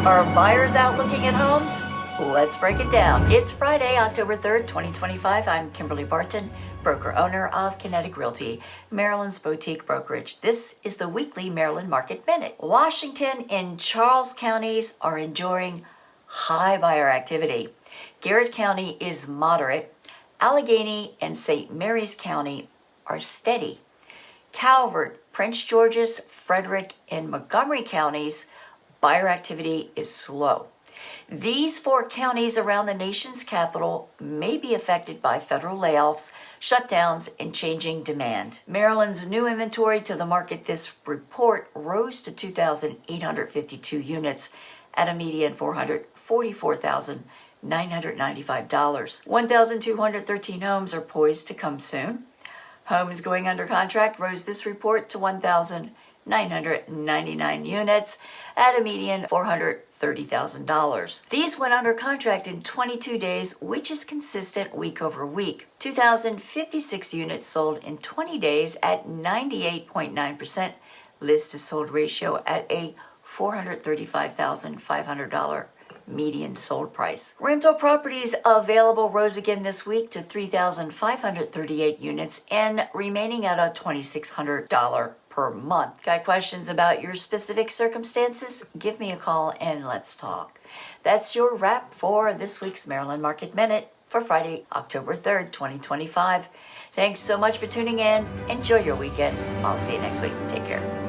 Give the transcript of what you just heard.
Are buyers out looking at homes? Let's break it down. It's Friday, October 3rd, 2025. I'm Kimberly Barton, broker owner of Kinetic Realty, Maryland's boutique brokerage. This is the weekly Maryland Market Minute. Washington and Charles counties are enjoying high buyer activity. Garrett County is moderate. Allegheny and St. Mary's County are steady. Calvert, Prince George's, Frederick, and Montgomery counties, buyer activity is slow. These four counties around the nation's capital may be affected by federal layoffs, shutdowns, and changing demand. Maryland's new inventory to the market this report rose to 2,852 units at a median $444,995. 1,213 homes are poised to come soon. Homes going under contract rose this report to 1,999 units at a median $430,000. These went under contract in 22 days, which is consistent week over week. 2,056 units sold in 20 days at 98.9% list to sold ratio at a $435,500 median sold price. Rental properties available rose again this week to 3,538 units and remaining at a $2,600 per month. Got questions about your specific circumstances? Give me a call and let's talk. That's your wrap for this week's Maryland Market Minute for Friday, October 3rd, 2025. Thanks so much for tuning in. Enjoy your weekend. I'll see you next week. Take care.